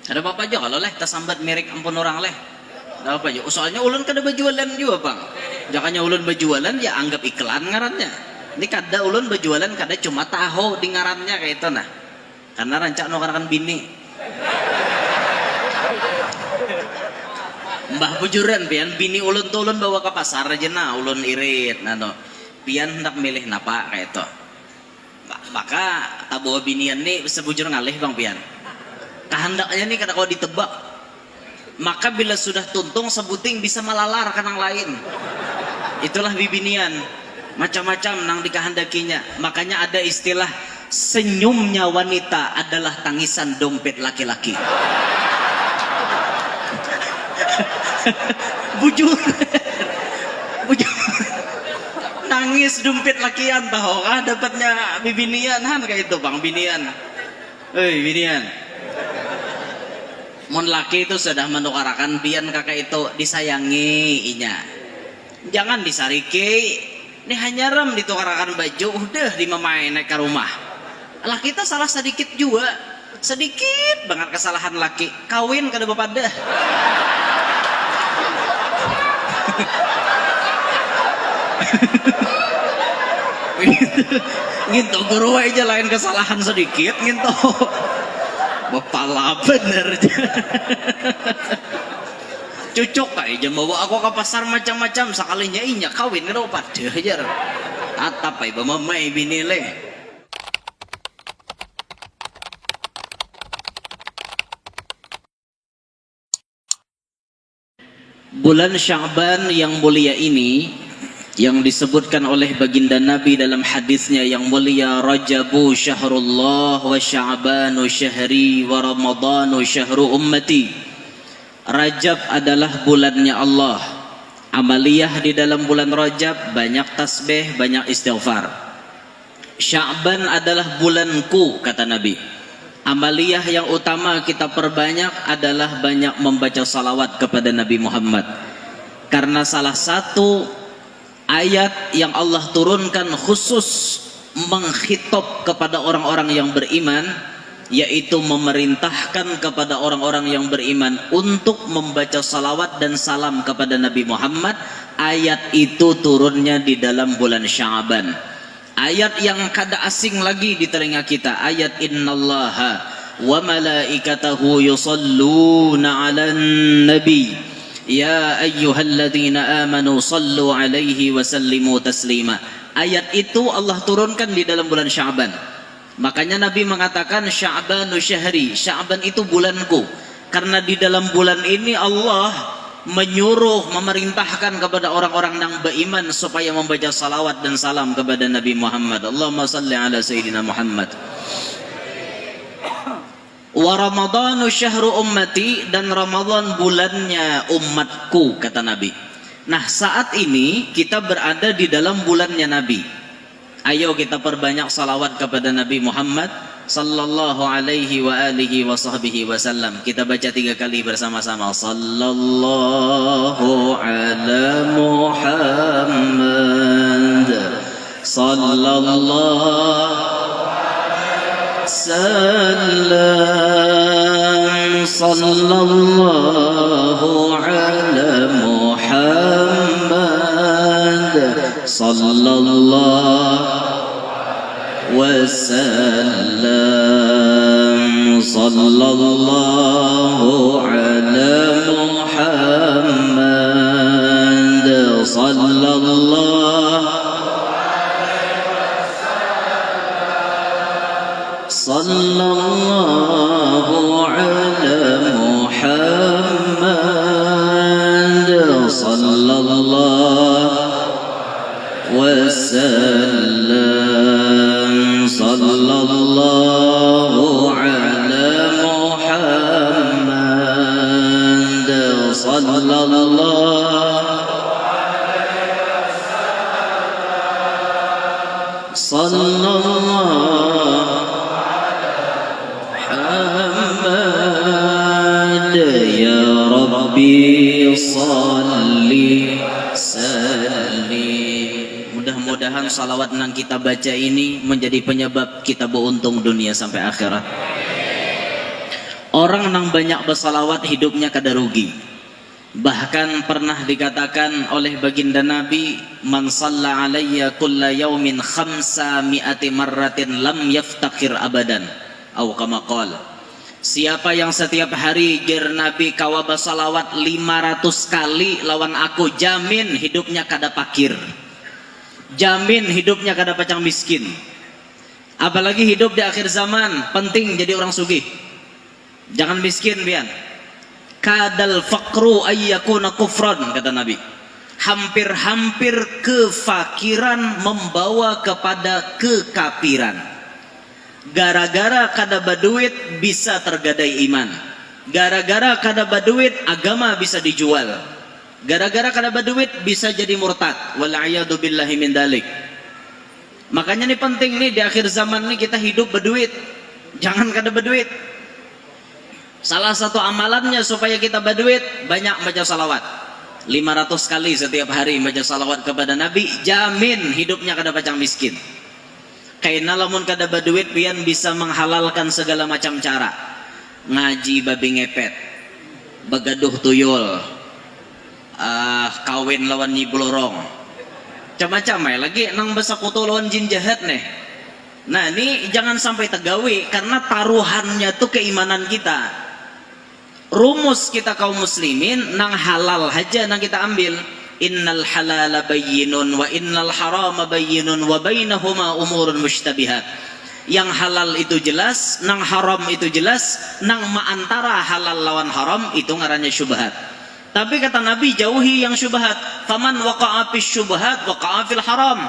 Ada apa aja kalau leh tasambat merek ampun orang leh. Ada apa aja. Soalnya ulun kada berjualan juga bang. Jangannya ulun berjualan ya anggap iklan ngarannya. Ini kada ulun berjualan kada cuma tahu di ngarannya kayak itu nah. Karena rancak nukarkan bini. Mbah bujuran pian bini ulun tuh ulun bawa ke pasar aja nah ulun irit nah no. Pian hendak milih napa kayak itu. Maka tak bawa binian nih sebujur ngalih bang pian. Kehendaknya nih kata kau ditebak. Maka bila sudah tuntung sebuting bisa melalar kan yang lain. Itulah bibinian. Macam-macam nang dikehendakinya. Makanya ada istilah senyumnya wanita adalah tangisan dompet laki-laki. Bujur. Bujur. Nangis dompet lakian tahu kah dapatnya bibinian han kayak itu bang binian. Hei binian. Mun laki itu sudah menukarakan pian kakak itu disayangi inya. Jangan disariki. Ini hanya rem ditukarakan baju udah dimamain naik ke rumah. Laki itu salah sedikit juga. Sedikit banget kesalahan laki. Kawin kada bapak dah. Gitu guru aja lain kesalahan sedikit gitu. Bapala bener. Cucuk aja bawa aku ke pasar macam-macam sekalinya inya kawin karo pada aja. Atap ay mamay binili. Bulan Sya'ban yang mulia ini yang disebutkan oleh baginda Nabi dalam hadisnya yang mulia, Rajabu syahrullah wa Sya'banu syahri wa Ramadhanu syahru ummati. Rajab adalah bulannya Allah. Amaliyah di dalam bulan Rajab banyak tasbih, banyak istighfar. Sya'ban adalah bulanku kata Nabi. Amaliyah yang utama kita perbanyak adalah banyak membaca salawat kepada Nabi Muhammad. Karena salah satu ayat yang Allah turunkan khusus mengkhitob kepada orang-orang yang beriman, yaitu memerintahkan kepada orang-orang yang beriman untuk membaca salawat dan salam kepada Nabi Muhammad. Ayat itu turunnya di dalam bulan Sya'ban. Ayat yang kada asing lagi di telinga kita, ayat innallaha wa malaikatahu yusalluna 'alan nabi ya ayyuhalladzina amanu sallu 'alaihi wa sallimu taslima. Ayat itu Allah turunkan di dalam bulan Sya'ban. Makanya Nabi mengatakan Sya'banu syahri, Sya'ban itu bulanku. Karena di dalam bulan ini Allah menyuruh, memerintahkan kepada orang-orang yang beriman supaya membaca salawat dan salam kepada Nabi Muhammad. Allahumma salli ala Sayyidina Muhammad. Wa Ramadhanu syahru ummati, dan Ramadan bulannya umatku kata Nabi. Nah saat ini kita berada di dalam bulannya Nabi. Ayo kita perbanyak salawat kepada Nabi Muhammad sallallahu alaihi wa alihi wa sahbihi wasallam. Kita baca 3 kali bersama-sama. Sallallahu ala Muhammad sallallahu sallam sallallahu ala Muhammad sallallahu wasallam sallallahu ala Muhammad sallallahu sallallahu ala Muhammad sallallahu wasallam sallallahu ala Muhammad Muhammad ya Rabbi salli sallim. Mudah-mudahan salawat yang kita baca ini menjadi penyebab kita beruntung dunia sampai akhirat. Orang nang banyak bersalawat hidupnya kada rugi. Bahkan pernah dikatakan oleh baginda Nabi, man shalla alayya kulla yaumin khamsa mi'ati marratin lam yaftakir abadan, atau kama qala. Siapa yang setiap hari ger Nabi kawa bersalawat 500 kali lawan aku, jamin hidupnya kada pakir, jamin hidupnya kada pacang miskin. Apalagi hidup di akhir zaman, penting jadi orang sugih, jangan miskin pian. Kadal faqru ayyakuna kufran, kata Nabi. Hampir-hampir kefakiran membawa kepada kekafiran. Gara-gara kada baduit bisa tergadai iman. Gara-gara kada baduit agama bisa dijual. Gara-gara kada baduit bisa jadi murtad. Wal'iyadu billahi min dalik. Makanya ini penting nih di akhir zaman nih kita hidup berduit. Jangan kada berduit. Salah satu amalannya supaya kita berduit, banyak baca salawat. 500 kali setiap hari baca salawat kepada Nabi, jamin hidupnya kada pacang miskin. Kaina lamun kada berduit pian bisa menghalalkan segala macam cara. Ngaji babi ngepet, begaduh tuyul, kawin lawan nyi blorong, macam-macam ya lagi nang bersekutu lawan jin jahat nih. Nah ini jangan sampai tegawi, karena taruhannya tuh keimanan kita. Rumus kita kaum muslimin nang halal aja nang kita ambil. Innal halala bayyinun wa innal harama bayyinun wa bainahuma umurun mushtabihat. Yang halal itu jelas, nang haram itu jelas, nang maantara halal lawan haram itu ngarannya syubhat. Tapi kata Nabi, jauhi yang syubhat. Faman waqa'a fis syubhat waqa'a fil haram.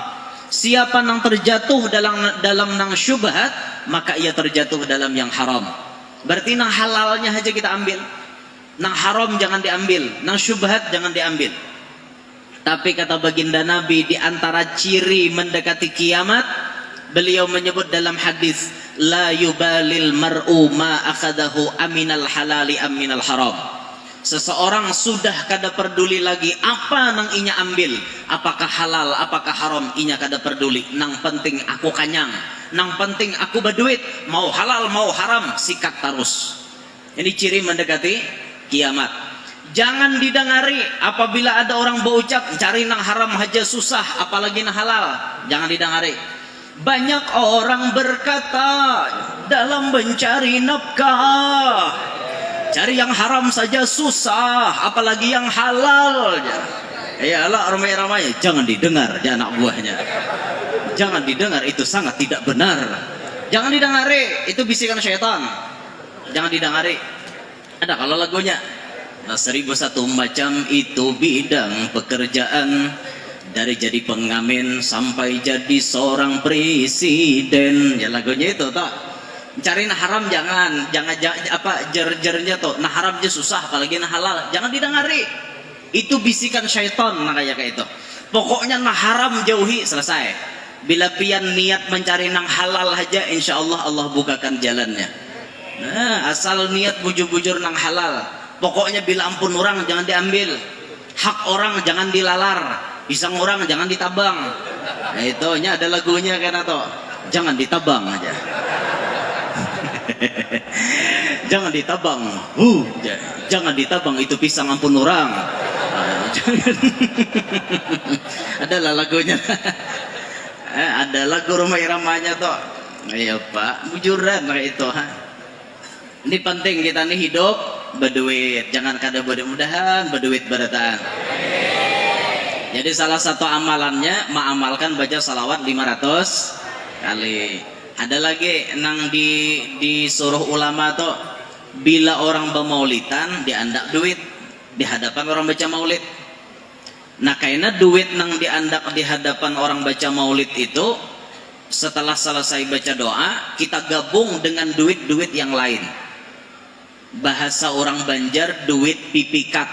Siapa nang terjatuh dalam nang syubhat, maka ia terjatuh dalam yang haram. Berarti nang halalnya aja kita ambil, nang haram jangan diambil, nang syubhat jangan diambil. Tapi kata baginda Nabi, di antara ciri mendekati kiamat, beliau menyebut dalam hadis, la yubalil mar'u ma akhadahu aminal halali aminal haram. Seseorang sudah kada peduli lagi apa nang inya ambil, apakah halal apakah haram, inya kada peduli. Nang penting aku kanyang, nang penting aku berduit, mau halal mau haram sikat terus. Ini ciri mendekati kiamat. Jangan didengari apabila ada orang berucap cari nang haram aja susah, apalagi nang halal. Jangan didengari. Banyak orang berkata dalam mencari nafkah, cari yang haram saja susah, apalagi yang halal. Iyalah ramai-ramai, jangan didengar ya anak buahnya. Jangan didengar, itu sangat tidak benar. Jangan didengari, itu bisikan syaitan. Jangan didengari. Ada kalau lagunya. Nah, 1001 macam itu bidang pekerjaan, dari jadi pengamen sampai jadi seorang presiden. Ya lagunya itu toh. Cari nah haram jangan apa jer-jernya tuh. Nah haram aja susah apalagi nah halal. Jangan didengari. Itu bisikan syaitan nah kayak itu. Pokoknya nah haram jauhi, selesai. Bila pian niat mencari nang halal aja, insya Allah Allah bukakan jalannya. Nah, asal niat bujur-bujur nang halal. Pokoknya bila ampun orang jangan diambil, hak orang jangan dilalar, pisang orang jangan ditabang. Nah itunya ada lagunya kan atau jangan ditabang aja. Jangan ditabang, jangan ditabang itu pisang ampun orang. Adalah lagunya. Ada lagu rumah iramanya toh. Ayo Pak, bujuran kayak itu. Ini penting kita nih hidup berduit, jangan kada mudah-mudahan berduit berataan. Jadi salah satu amalannya mengamalkan baca salawat 500 kali. Ada lagi nang disuruh ulama tuh, bila orang bermaulidan diandak duit di hadapan orang baca maulid. Nah karena duit nang diandak di hadapan orang baca maulid itu, setelah selesai baca doa kita gabung dengan duit-duit yang lain. Bahasa orang Banjar duit pipikat,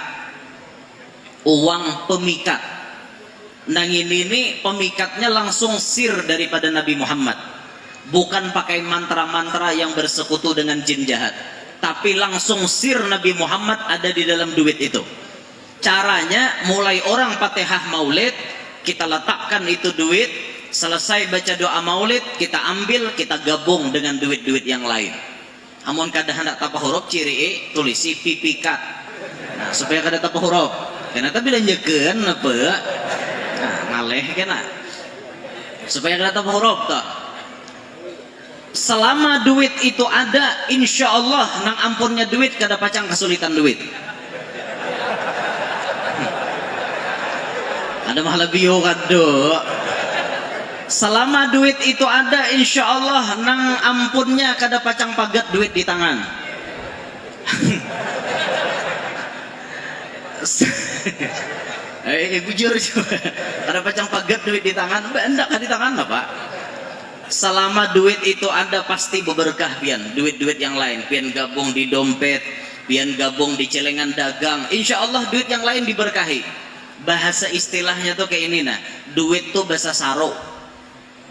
uang pemikat. Nang ini pemikatnya langsung sir daripada Nabi Muhammad, bukan pakai mantra-mantra yang bersekutu dengan jin jahat, tapi langsung sir Nabi Muhammad ada di dalam duit itu. Caranya mulai orang Fatihah Maulid kita letakkan itu duit, selesai baca doa Maulid kita ambil, kita gabung dengan duit-duit yang lain. Amun kada hendak tapa huruf ciri tulisi pipikat. Nah, supaya kada tapa huruf. Karena tapi lanjekeun apa? Nah, ngaleh kena. Supaya kada tapa huruf tah. Selama duit itu ada, insya Allah nang ampunnya duit kada pacang kesulitan duit. Ada mah lebih kado. Selama duit itu ada, insya Allah nang ampunnya kada pacang pagat duit di tangan. Bujur juga. Kada pacang pagat duit di tangan, endak di tangan apa? Selama duit itu ada pasti berberkah pian. Duit-duit yang lain, pian gabung di dompet, pian gabung di celengan dagang. Insya Allah duit yang lain diberkahi. Bahasa istilahnya tuh kayak ini nah, duit tuh bahasa saro.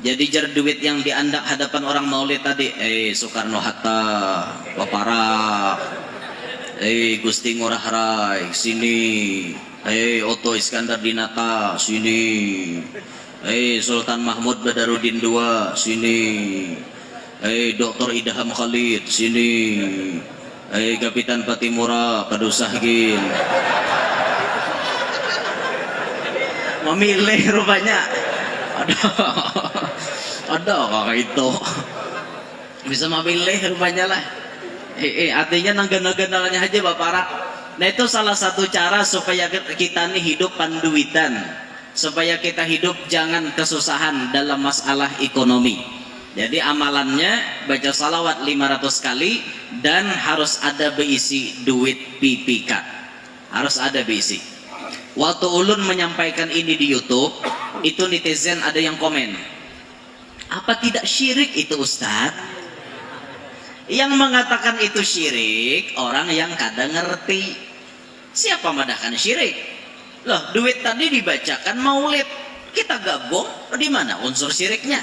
Jadi jar duit yang diandak hadapan orang maulid tadi, Soekarno Hatta, Paparak, Gusti Ngurah Rai, sini, Otto Iskandar Dinata, sini, Sultan Mahmud Badarudin II, sini, Dr. Idham Khalid, sini, Kapitan Patimura, Kadusahgin. Memilih rupanya. Ada kakak itu bisa memilih rupanya lah. Artinya nanggan-nangganalnya aja Bapak Rak. Nah itu salah satu cara supaya kita nih hidup panduitan, supaya kita hidup jangan kesusahan dalam masalah ekonomi. Jadi amalannya baca salawat 500 kali dan harus ada berisi duit pipikat, harus ada berisi. Waktu ulun menyampaikan ini di YouTube, itu netizen ada yang komen, apa tidak syirik itu Ustadz? Yang mengatakan itu syirik orang yang kadang ngerti. Siapa madahkan syirik? Loh, duit tadi dibacakan maulid, kita gabung, di mana unsur syiriknya?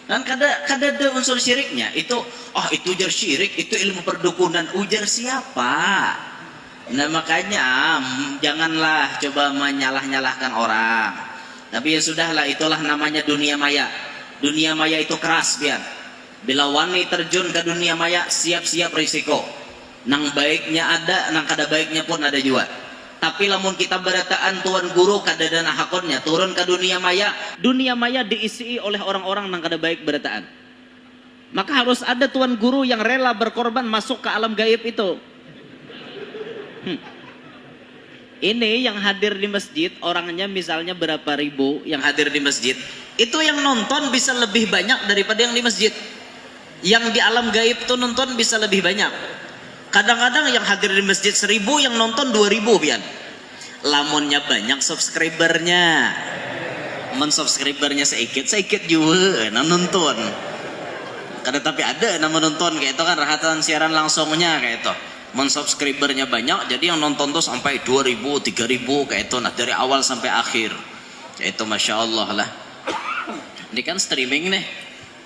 Dan kada ada unsur syiriknya. Itu, itu ujar syirik, itu ilmu perdukunan. Ujar siapa? Nah makanya janganlah coba menyalah-nyalahkan orang. Tapi ya sudahlah, itulah namanya dunia maya. Dunia maya itu keras biar. Bila wani terjun ke dunia maya, siap-siap risiko. Nang baiknya ada, nang kada baiknya pun ada juga. Tapi lamun kita berataan tuan guru kada dana hakonnya turun ke dunia maya diisi oleh orang-orang nang kada baik berataan. Maka harus ada tuan guru yang rela berkorban masuk ke alam gaib itu. Ini yang hadir di masjid, orangnya misalnya berapa ribu yang hadir di masjid, itu yang nonton bisa lebih banyak daripada yang di masjid. Yang di alam gaib tuh nonton bisa lebih banyak. Kadang-kadang yang hadir di masjid 1000, yang nonton 2000 pian. Lamunnya banyak subscribernya, subscribernya sedikit juga nonton. Kadang tapi ada nonton kayak itu kan rahatan siaran langsungnya kayak itu. Subscribernya banyak, jadi yang nonton tuh sampai 2000, 3000 kayak itu. Nah dari awal sampai akhir, kayak itu masya Allah lah. Ini kan streaming nih,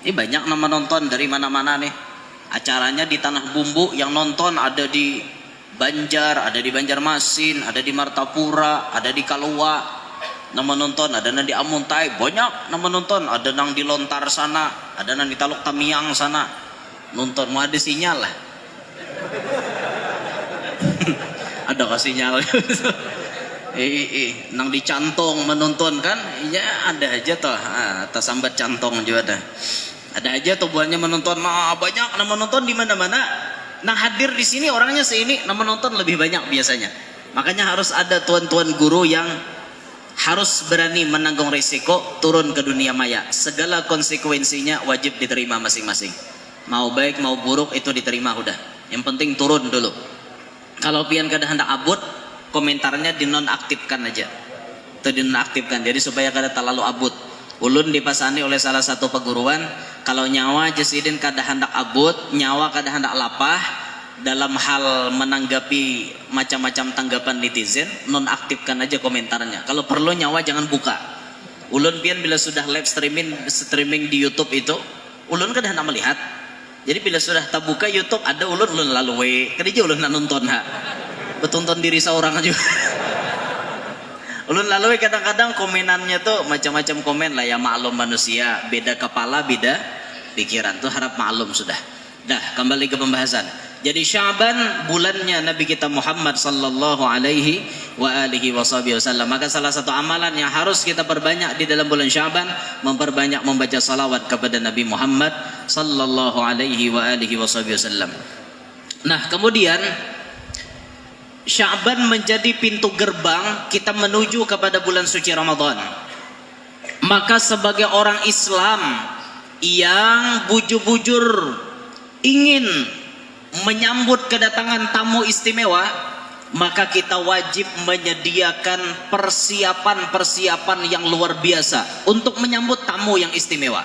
ini banyak nama nonton dari mana-mana nih. Acaranya di Tanah Bumbu, yang nonton ada di Banjar, ada di Banjarmasin, ada di Martapura, ada di Kalua. Nama nonton ada nang di Amuntai, banyak nama nonton. Ada nang di Lontar sana, ada nang di Taluk Tamiang sana. Nonton mau ada sinyal lah. Ada kasih sinyal. Nang di Cantong menonton kan, ya ada aja toh. Atas sambat Cantong juga ada. Ada aja tuh buahnya menonton. Nah, banyak nama nonton di mana-mana. Nah hadir di sini orangnya seini, nama nonton lebih banyak biasanya. Makanya harus ada tuan-tuan guru yang harus berani menanggung risiko turun ke dunia maya. Segala konsekuensinya wajib diterima masing-masing. Mau baik mau buruk itu diterima udah. Yang penting turun dulu. Kalau pian kada hendak abut, komentarnya dinonaktifkan aja. Itu dinonaktifkan. Jadi supaya kada terlalu abut. Ulun dipasani oleh salah satu perguruan, kalau nyawa jasidin kada hendak abut, nyawa kada hendak lapah dalam hal menanggapi macam-macam tanggapan netizen, nonaktifkan aja komentarnya. Kalau perlu nyawa jangan buka. Ulun pian bila sudah live streaming di YouTube itu, ulun kada hendak melihat. Jadi bila sudah terbuka YouTube ada ulun lalu kerja ulun nonton ha. Betonton diri seorang aja. Ulun lalu kadang-kadang komenannya tuh macam-macam komen lah ya, maklum manusia, beda kepala beda pikiran tuh harap maklum sudah. Dah, kembali ke pembahasan. Jadi Sya'ban bulannya Nabi kita Muhammad sallallahu alaihi wa alihi wasallam. Maka salah satu amalan yang harus kita perbanyak di dalam bulan Sya'ban, memperbanyak membaca salawat kepada Nabi Muhammad sallallahu alaihi wa alihi wasallam. Nah, kemudian Sya'ban menjadi pintu gerbang kita menuju kepada bulan suci Ramadan. Maka sebagai orang Islam yang bujur-bujur ingin menyambut kedatangan tamu istimewa, maka kita wajib menyediakan persiapan-persiapan yang luar biasa untuk menyambut tamu yang istimewa.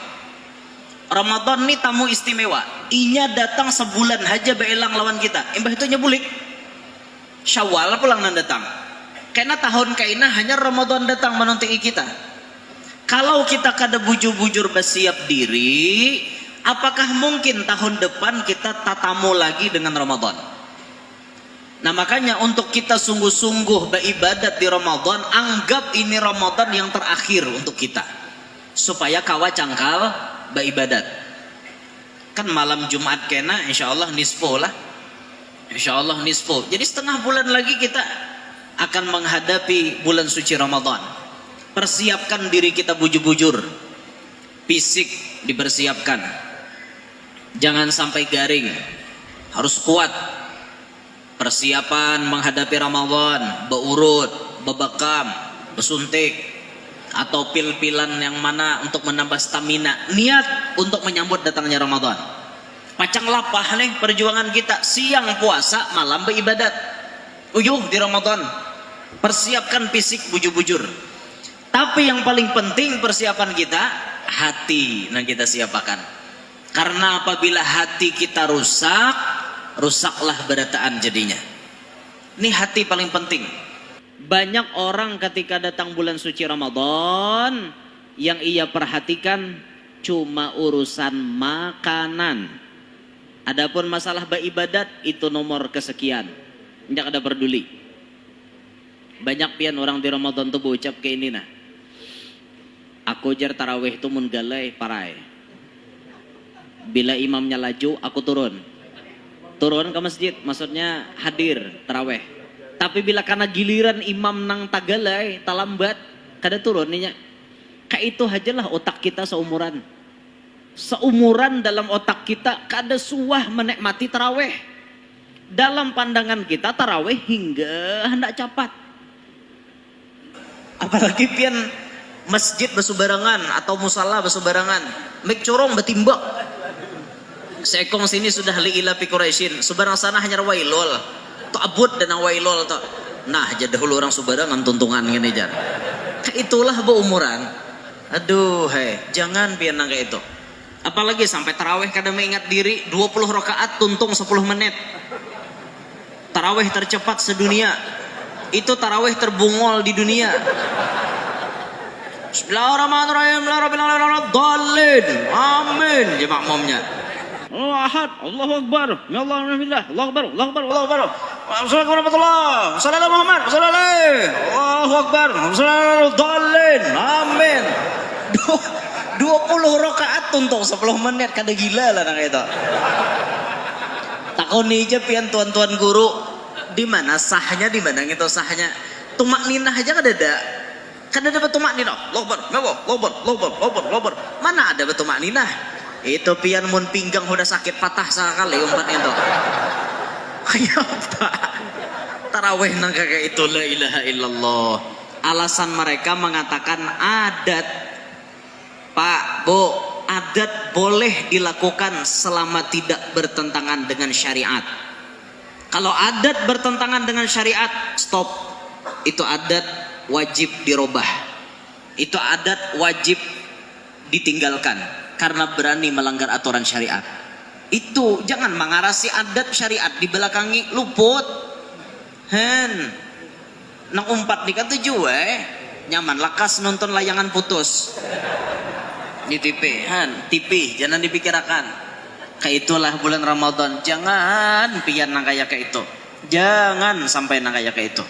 Ramadan ini tamu istimewa, inya datang sebulan aja beelang lawan kita, imbah itu nyebulik Syawal pulang nan datang, karena tahun kaina hanya Ramadan datang menuntungi kita. Kalau kita kada bujur-bujur bersiap diri, apakah mungkin tahun depan kita tatamu lagi dengan Ramadan? Nah, makanya untuk kita sungguh-sungguh beribadat di Ramadan, anggap ini Ramadan yang terakhir untuk kita, supaya kawa cangkal beribadat. Kan malam Jumat kena insya Allah nisfu lah, insya Allah nisfu. Jadi setengah bulan lagi kita akan menghadapi bulan suci Ramadan. Persiapkan diri kita bujur-bujur, fisik dipersiapkan, jangan sampai garing, harus kuat. Persiapan menghadapi Ramadan, beurut, bebekam, besuntik, atau pil-pilan yang mana untuk menambah stamina. Niat untuk menyambut datangnya Ramadan. Pacang lapah nih perjuangan kita, siang puasa, malam beribadat. Uyuh di Ramadan. Persiapkan fisik bujur-bujur. Tapi yang paling penting persiapan kita, hati yang kita siapkan. Karena apabila hati kita rusak, rusaklah berataan jadinya. Ini hati paling penting. Banyak orang ketika datang bulan suci Ramadan, yang ia perhatikan cuma urusan makanan. Adapun masalah beribadat itu nomor kesekian, tidak ada peduli. Banyak pian orang di Ramadan tuh berucap kayak ini nah, aku jar tarawih itu mun galai parai. Bila imamnya laju, aku turun ke masjid, maksudnya hadir tarawih. Tapi bila karena giliran imam nang tagalai, talambat, kada turun ninya. Kayak itu ajalah otak kita seumuran. Seumuran dalam otak kita kada suah menikmati tarawih. Dalam pandangan kita tarawih hingga hendak capat. Apalagi pian masjid bersubarangan atau musala bersubarangan, mek corong betimbak. Seekong sini sudah liila pi Quraisyin, subarang sana hanya wailol. Tu abut dan wailol tu. Nah, jadi dahulu orang subarangan tuntungan gini jar. Itulah beumuran. Aduh, jangan pian nang kayak itu. Apalagi sampai tarawih kada mengingat diri, 20 rakaat tuntung 10 menit. Tarawih tercepat sedunia. Itu tarawih terbungol di dunia. Bismillahirrahmanirrahim. Bismillahirrahmanirrahim. Amin. Dia makmumnya. Allah ahad, Allahu akbar. Ya Allah, alhamdulillah. Allahu akbar, Allahu akbar, Allahu akbar. Assalamualaikum warahmatullahi. Sallallahu Muhammad, sallallahu. Allahu akbar. Sallallahu. Amin. 20 rakaat tuntung 10 menit, kada gila lah nang itu. Takoni aja pian tuan-tuan guru, di mana sahnya, di mana gitu sahnya. Tumak ninah aja kada ada. Kada ada tumak ninah. Lobar, lobar. Mana ada tumak ninah? Itu pian mun pinggang udah sakit patah sekali umpan itu. Kayak apa? Tarawih nang kayak itu, la ilaha illallah. Alasan mereka mengatakan adat. Pak, Bu, adat boleh dilakukan selama tidak bertentangan dengan syariat. Kalau adat bertentangan dengan syariat, stop. Itu adat wajib dirubah. Itu adat wajib ditinggalkan karena berani melanggar aturan syariat. Itu jangan mengarasi adat syariat di belakangi luput. Nang umpat di kata nyaman lakas nonton layangan putus. Di TV jangan dipikirkan. Kayak itulah bulan Ramadan, jangan pian nang kayak itu, jangan sampai nang kayak itu.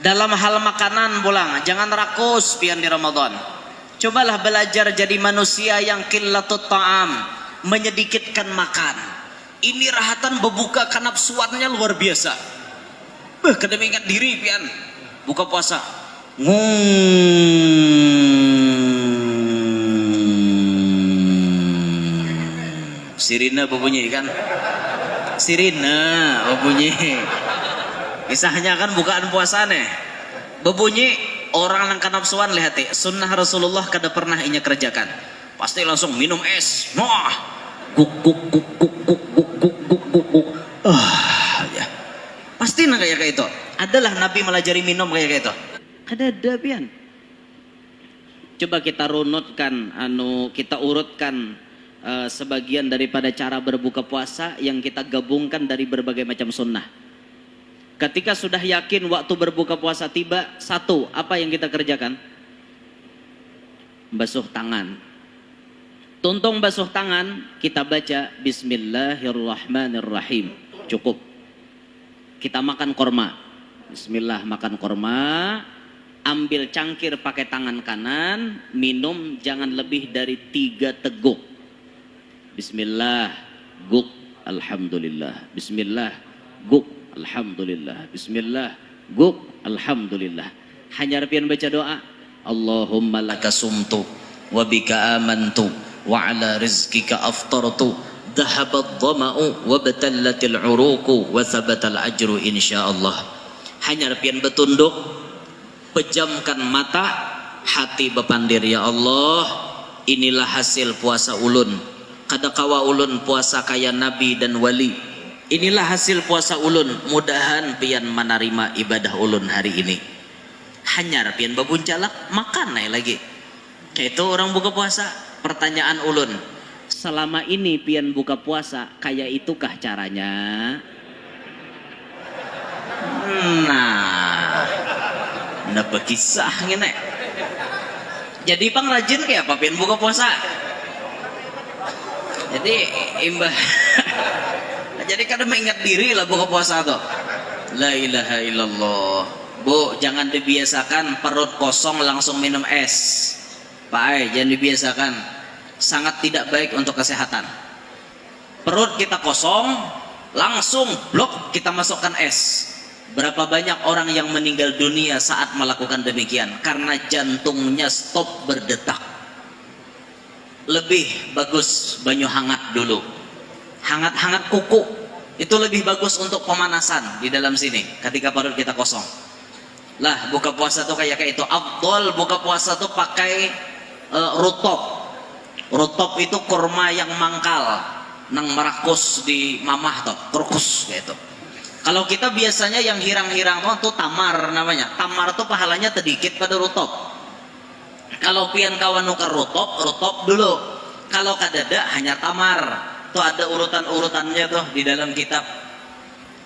Dalam hal makanan pulang, jangan rakus pian di Ramadan. Cobalah belajar jadi manusia yang qillatut ta'am, menyedikitkan makan. Ini rahatan berbuka kanapsuannya luar biasa. Kada mengingat diri pian buka puasa. Sirina berbunyi kan? Sirina berbunyi. Kisahnya kan bukaan puasa nih. Berbunyi orang yang kanapsuan lihat sunnah Rasulullah kada pernah inya kerjakan. Pasti langsung minum es. Wah, guk guk guk guk guk guk guk guk guk guk. Ya. Pasti nak kayak itu. Adalah Nabi melajari minum kayak itu. Ada pian. Coba kita runutkan, kita urutkan sebagian daripada cara berbuka puasa yang kita gabungkan dari berbagai macam sunnah. Ketika sudah yakin waktu berbuka puasa tiba, satu, apa yang kita kerjakan? Basuh tangan. Tuntung basuh tangan, kita baca Bismillahirrahmanirrahim. Cukup. Kita makan korma. Bismillah, makan korma. Ambil cangkir pakai tangan kanan. Minum jangan lebih dari 3 teguk. Bismillah, guk, alhamdulillah. Bismillah, guk, alhamdulillah. Bismillah, guk, alhamdulillah. Hanya pian baca doa. Allahumma laka sumtu wa bika amantu wa ala rizkika aftartu dhahabat dhama'u wa batallatil uruku wa thabatal ajru insyaallah. Hanya pian betunduk, pejamkan mata, hati bepandir, ya Allah, inilah hasil puasa ulun. Kada kawa ulun puasa kaya nabi dan wali. Inilah hasil puasa ulun, mudahan pian menerima ibadah ulun hari ini. Hanyar pian babuncalak, makan naik lagi. Itu orang buka puasa. Pertanyaan ulun, selama ini pian buka puasa, kayak itukah caranya? Nah, berkisah ngene. Jadi pang rajin kayak apa pian buka puasa? Jadi imbah. Jadi kadang mengingat diri lah buka puasa tuh. La ilaha illallah. Bu, jangan dibiasakan perut kosong langsung minum es. Pak Ai, jangan dibiasakan. Sangat tidak baik untuk kesehatan. Perut kita kosong, langsung blok kita masukkan es. Berapa banyak orang yang meninggal dunia saat melakukan demikian karena jantungnya stop berdetak. Lebih bagus banyu hangat dulu. Hangat-hangat kuku itu lebih bagus untuk pemanasan di dalam sini ketika perut kita kosong. Lah buka puasa tuh kayak itu. Afdol buka puasa tuh pakai rutop. Rutop itu kurma yang mangkal, nang merakus di mamah tuh, kurkus kayak itu. Kalau kita biasanya yang hirang-hirang tuh tamar namanya. Tamar tuh pahalanya sedikit pada rutop. Kalau pian kawan nukar rutop dulu. Kalau kadada hanya tamar. Tuh ada urutan-urutannya tuh di dalam kitab.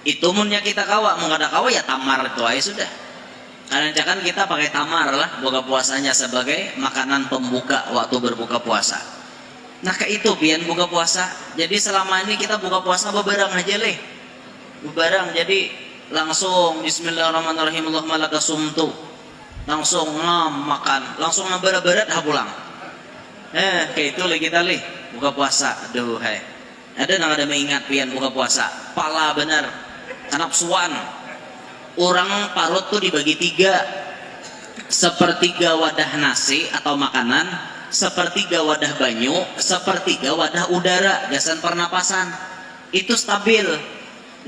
Itu munnya kita kawa, mau kada kawa ya tamar itu aja sudah. Karena kan kita pakai tamar lah buka puasanya sebagai makanan pembuka waktu berbuka puasa. Nah kayak itu pian buka puasa. Jadi selama ini kita buka puasa bebarang aja leh. Bebarang jadi langsung Bismillahirrahmanirrahim Allahumma laka sumtu. Langsung makan, langsung berat-berat pulang. Kayak itu leh kita leh buka puasa. Aduh hai. Ada nang ada mengingat pian buka puasa. Pala benar. Kanapsuan. Orang parut tuh dibagi 3. Sepertiga wadah nasi atau makanan, sepertiga wadah banyu, sepertiga wadah udara, gasan pernapasan. Itu stabil.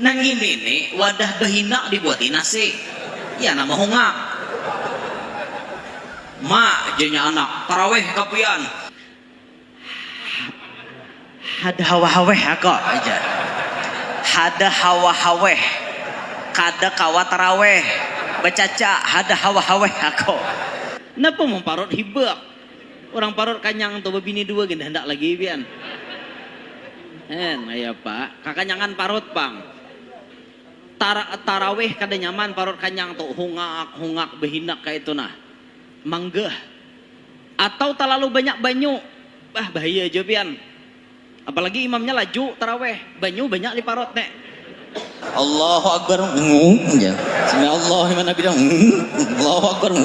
Nang ini nih wadah behina dibuatin nasi. Ya nama hungak. Mak jenya anak taraweh kapian. Hada hawa-haweh aku aja. Hada hawa-haweh. Kada kawa taraweh. Bacaca hada hawa-haweh aku. Napa mau parut hibak? Orang parut kanyang tuh bini 2 gini hendak lagi pian. Ya Pak, kakanyangan parut pang. Taraweh kada nyaman parut kanyang tuh hungak behinak kayak itu nah. Manggah. Atau terlalu banyak banyu. Bahaya aja pian. Apalagi imamnya laju taraweh, banyu banyak di parut nek. Allahu Akbar. Ya. Allah mana bilang Allahu Akbar.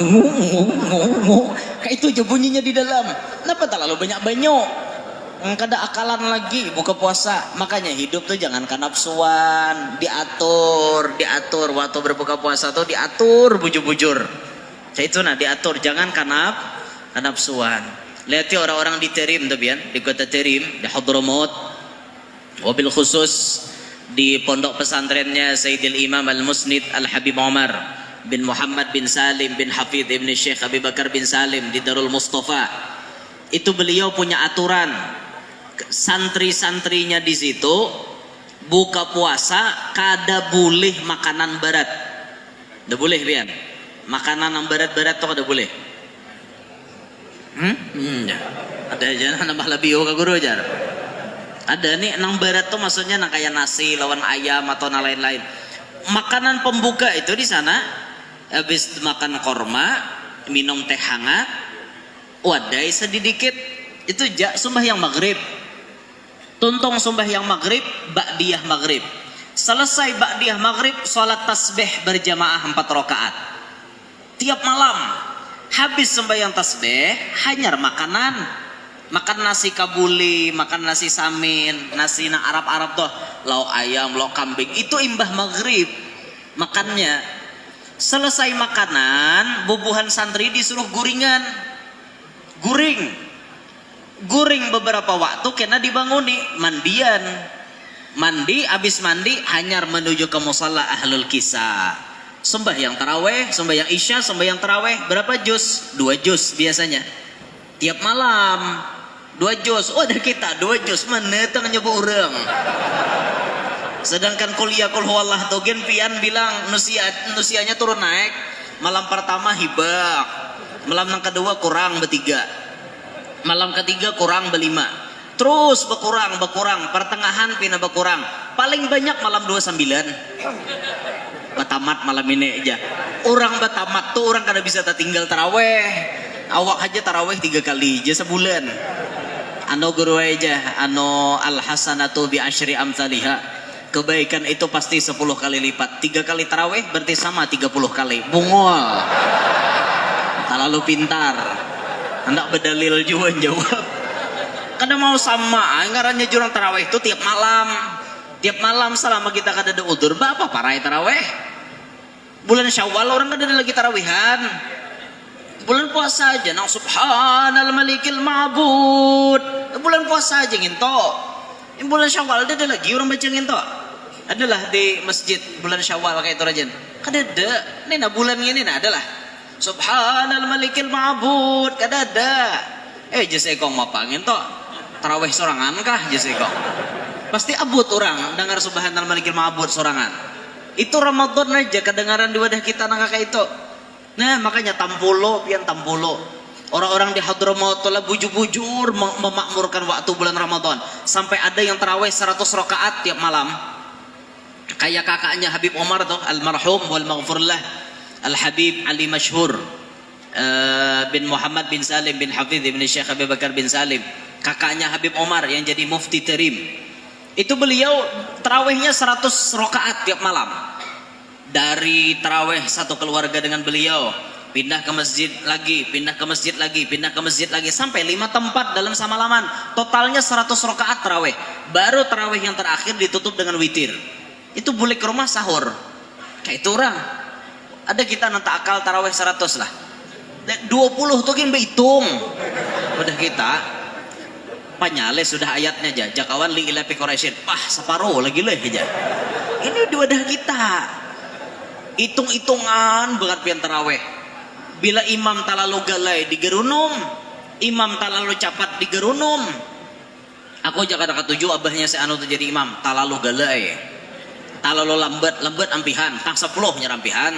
Kayak itu aja bunyinya di dalam. Kenapa terlalu banyak banyu? Enggak ada akalan lagi buka puasa. Makanya hidup tuh jangan kanapsuan, diatur waktu berbuka puasa tuh diatur bujur-bujur. Itu nah diatur, jangan kanapsuan. Lihat ya orang-orang di Terim tuh Bian, di kota Terim, di Hadramaut, wabil khusus di pondok pesantrennya Sayyidil Imam Al-Musnid Al-Habib Umar bin Muhammad bin Salim bin Hafidh ibn Syekh Abi Bakar bin Salim di Darul Mustafa. Itu beliau punya aturan, santri-santrinya di situ buka puasa kada boleh makanan berat. Tidak boleh Bian. Makanan yang berat-berat tuh kada boleh. Ya. Ada aja nambah lebih ke guru aja. Ada nih nang berat tuh maksudnya nang kayak nasi lawan ayam atau nang lain-lain. Makanan pembuka itu di sana habis makan korma, minum teh hangat, wadai sedikit itu sembahyang maghrib. Tuntung sembahyang maghrib, ba'diyah maghrib. Selesai ba'diyah maghrib, sholat tasbih berjamaah 4 rakaat. Tiap malam habis sembahyang tasbih, hanyar makanan. Makan nasi kabuli, makan nasi samin, nasi na Arab-Arab tuh, lauk ayam, lauk kambing. Itu imbah maghrib makannya. Selesai makanan, bubuhan santri disuruh guringan. Guring beberapa waktu kena dibanguni, mandian. Mandi, habis mandi hanyar menuju ke musalla ahlul kisah. Sembahyang taraweh, sembahyang isya, sembahyang taraweh berapa juz? 2 juz biasanya. Tiap malam 2 juz. Oh ada kita 2 juz menetang nyoba orang. Sedangkan kuliah kul huwallah togen pian bilang nusianya turun naik. Malam pertama hibak, malam yang kedua kurang bertiga, malam ketiga kurang berlima, terus berkurang, pertengahan pindah berkurang, paling banyak malam 29. Batamat malam ini aja. Orang batamat tuh orang kada bisa tertinggal taraweh. Awak aja taraweh 3 kali aja sebulan. Anu guru aja, anu al hasanatu bi asyri amsalihha. Kebaikan itu pasti 10 kali lipat. 3 kali taraweh berarti sama 30 kali. Bungol. Terlalu pintar. Hendak berdalil juga jawab. Kada mau sama. Ngarannya jurang taraweh itu tiap malam. Tiap malam selama kita kada ada udur, apa parai taraweh? Bulan Syawal orang kada ada lagi tarawihan. Bulan puasa aja nang subhanal malikil ma'bud. Bulan puasa aja nginto. Bulan Syawal ada lagi orang baca nginto. Adalah di masjid bulan Syawal kayak itu rajan. Kada ada. Ini bulan ini adalah subhanal malikil ma'bud. Kada ada. Jese kong mapangin to. Taraweh sorangan kah jese kong? Pasti abut orang dengar subhanal malikil ma'bud sorangan. Itu Ramadan aja kedengaran di wadah kita nang kayak itu. Nah makanya tampulo pian tampulo. Orang-orang di Hadramaut lah bujur-bujur memakmurkan waktu bulan Ramadan. Sampai ada yang tarawih 100 rakaat tiap malam. Kayak kakaknya Habib Umar tuh almarhum wal maghfurlah Al-Habib Ali Masyhur bin Muhammad bin Salim bin Hafidh bin Syekh Abi Bakar bin Salim. Kakaknya Habib Umar yang jadi mufti Terim. Itu beliau tarawihnya 100 rakaat tiap malam. Dari tarawih satu keluarga dengan beliau, pindah ke masjid lagi, pindah ke masjid lagi, pindah ke masjid lagi, sampai 5 tempat dalam samalaman. Totalnya 100 rakaat tarawih. Baru tarawih yang terakhir ditutup dengan witir. Itu boleh ke rumah sahur. Kayak itu orang. Ada kita nanti akal tarawih 100 lah. 20 tuh kan berhitung. Udah kita panyale sudah ayatnya aja. Jakawan li ila fi Quraisyin. Pah separuh lagi leh aja. Ini di wadah kita. Hitung-hitungan banget pian taraweh. Bila imam talalu galai di gerunum, imam talalu capat di gerunum. Aku jaga ketujuh abahnya si anu tuh jadi imam talalu galai. Talalu lambat ampihan, tang 10 nyerampihan.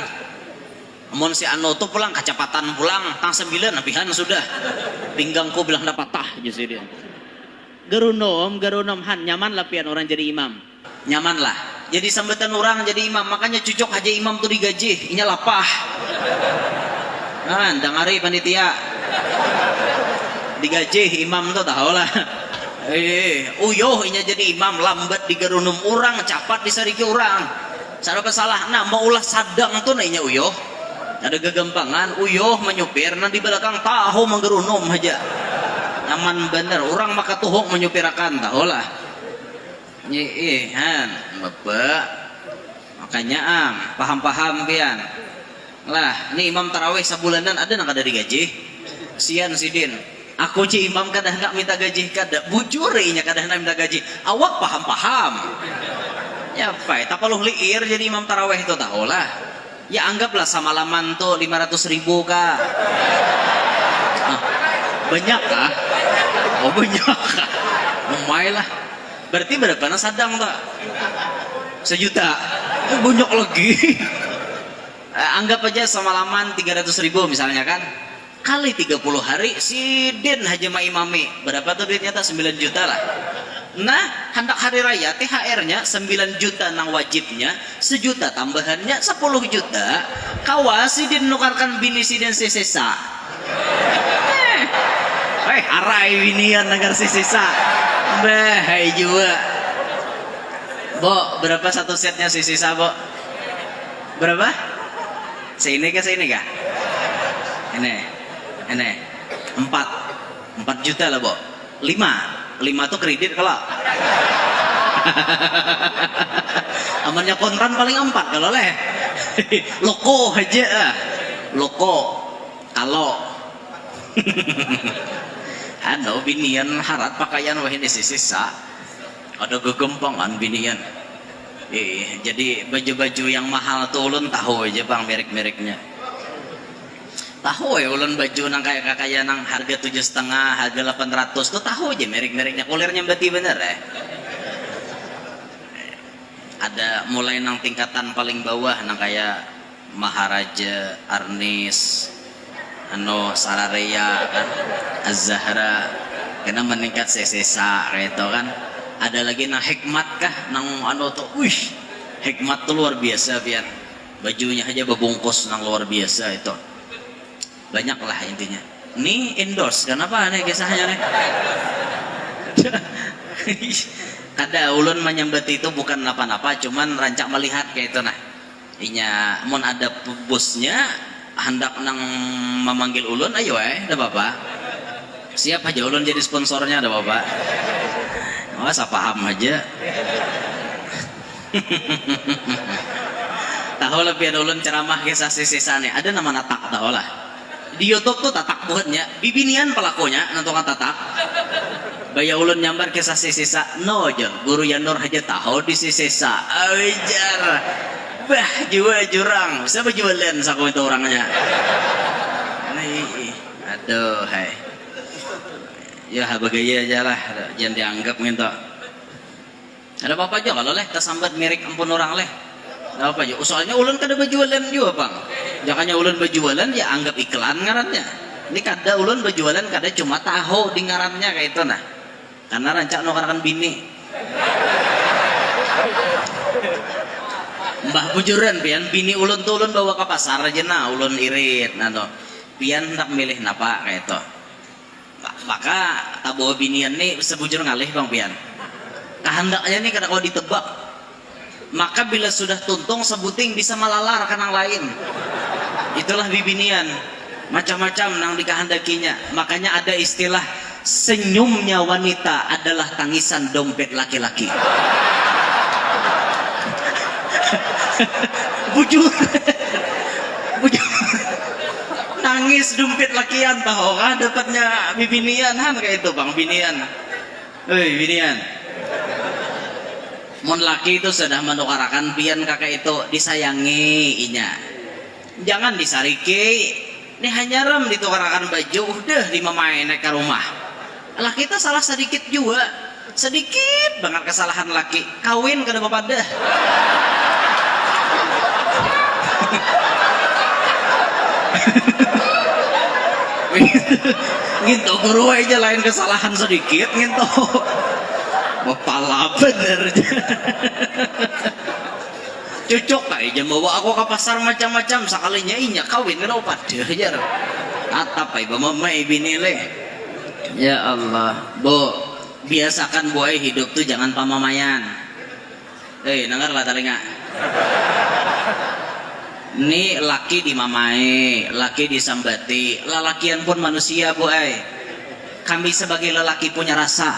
Amun si anu tuh pulang kecepatan pulang, tang 9 ampihan sudah. Pinggangku bilang dapat tah jadi dia. Gerunum han nyaman lah pian orang jadi imam. Nyaman lah. Jadi sambutan orang jadi imam, makanya cucuk aja imam tuh digaji, inya lapah. Nah, dangari panitia. Digaji imam tuh tahu lah. Uyuh inya jadi imam lambat digerunum orang, capat disariki orang. Cara kesalah, nah mau ulah sadang tuh inya uyuh. Ada kegampangan, uyuh menyupir, nanti belakang tahu menggerunum aja. nyaman bener. Orang maka tuhuk menyupirakan tahu lah. Han, bapak. Makanya paham-paham pian. Lah, ini imam tarawih sebulanan ada nang kada digaji? Sian sidin. Aku ci imam kada hendak minta gaji kada. Bujur inya kada hendak minta gaji. Awak paham-paham. Ya pai, tak perlu liir jadi imam tarawih itu tahu lah. Ya anggaplah samalaman tuh 500.000 kah? Banyak kah? Oh banyak kah? Lumayan lah. Berarti berapa na sadang tak? 1 juta. Banyak lagi. Anggap aja semalaman 300.000 misalnya kan. Kali 30 hari sidin haja ma imami. Berapa tuh duitnya tak? 9 juta lah. Nah, hendak hari raya THR-nya 9 juta nang wajibnya, 1 juta tambahannya 10 juta. Kawas sidin nukarkan bini sidin sisa. Harai binian negar sisa. Bahai juga. Bo, berapa satu setnya sisa, Bo? Berapa? Seini kah? Ini 4 juta lah, Bo. 5 tuh kredit kalau. Amannya kontran paling 4 kalau leh. Loko aja. Loko. Kalau. Ano binian harat pakaian wah ini sisa. Ada gegempangan binian. Jadi baju-baju yang mahal tuh ulun tahu aja bang merek-mereknya. Tahu ya ulun baju nang kayak nang harga 7,5, harga 800 tuh tahu aja merek-mereknya. Kulirnya berarti bener ya. Ada mulai nang tingkatan paling bawah nang kayak Maharaja, Arnis, Sarareya kan, Az-Zahra, kena meningkat sesesa gitu kan. Ada lagi nang Hikmat kah nang tuh, Hikmat tuh luar biasa pian. Bajunya aja bebungkus nang luar biasa itu. Banyak lah intinya. Ini endorse kenapa nih kisahnya nih? Kada ulun menyambat itu bukan apa-apa, cuman rancak melihat kayak itu nah. Inya mon ada bosnya hendak nang memanggil ulun, ayo ada bapak. Siap aja ulun jadi sponsornya ada bapak. Masa paham aja. Tahu lebih ada ulun ceramah kisah sisa nih. Ada nama natak tahu lah. Di YouTube tuh tatak buatnya. Bibinian pelakunya nentukan tatak. Baya ulun nyambar kisah sisa. No aja. Guru Yanur aja tahu di sisa. Ajar. Bah jual jurang. Siapa jualan saku itu orangnya. Aduh hai. Ya bagaya aja lah. Jangan dianggap gitu. Ada apa aja kalau leh kesambat mirip ampun orang leh. Ada apa aja. Soalnya ulun kada berjualan juga bang. Jangannya ulun berjualan ya anggap iklan ngarannya. Ini kada ulun berjualan kada cuma tahu di ngarannya kayak itu nah. Karena rancak nukarkan bini. Mbah bujuran pian bini ulun tuh ulun bawa ke pasar aja nah ulun irit nah no. Pian hendak milih napa kayak itu. Maka tak bawa binian nih sebujur ngalih bang pian. Kehendaknya nih kada kau ditebak. Maka bila sudah tuntung sebuting bisa melalar ke nang lain. Itulah bibinian. Macam-macam nang dikehendakinya. Makanya ada istilah senyumnya wanita adalah tangisan dompet laki-laki. Bujur. Nangis dompet lakian tahu kan dapatnya bibinian kan kayak itu bang binian. Binian. Mon laki itu sudah menukarakan pian kakak itu disayangi inya. Jangan disariki. Ini hanya rem ditukarakan baju udah dimamain naik ke rumah. Laki itu salah sedikit juga. Sedikit banget kesalahan laki. Kawin ke bapak dah. Gitu guru aja lain kesalahan sedikit gitu. Pala bener. Cocok aja bawa aku ke pasar macam-macam sekalinya inya kawin kena opat aja. Tatap aja mamai bini le. Ya Allah, Bu, biasakan buai hidup tuh jangan pamamayan. Dengar lah telinga. Ini laki dimamai, laki disambati, lalakian pun manusia buai. kami sebagai lelaki punya rasa.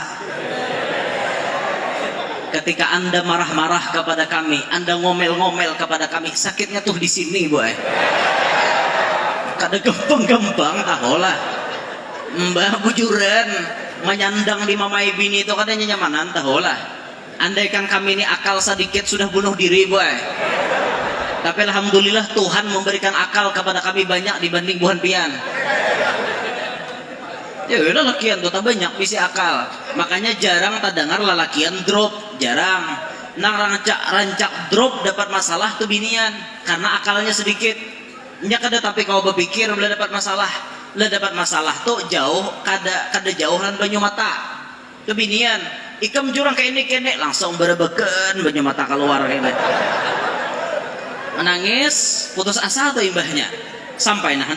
Ketika Anda marah-marah kepada kami, Anda ngomel-ngomel kepada kami, sakitnya tuh di sini, boy. Kada gampang-gampang taholah. Mbah bujuran menyandang di mamai bini itu katanya nyamanan taholah. Andaikan kami ini akal sedikit sudah bunuh diri, boy. Tapi alhamdulillah Tuhan memberikan akal kepada kami banyak dibanding buhan pian. Ya udah lakian tuh tak banyak pisi akal. Makanya jarang tak dengar lelakian drop, jarang. Nang rancak drop dapat masalah tuh binian karena akalnya sedikit. Nya kada tapi kau berpikir boleh dapat masalah. Lah dapat masalah tuh jauh kada jauhan banyu mata. Tuh binian, ikam jurang kayak ini kene langsung berebeken banyu mata keluar kene. Menangis, putus asa tuh imbahnya. Sampai nah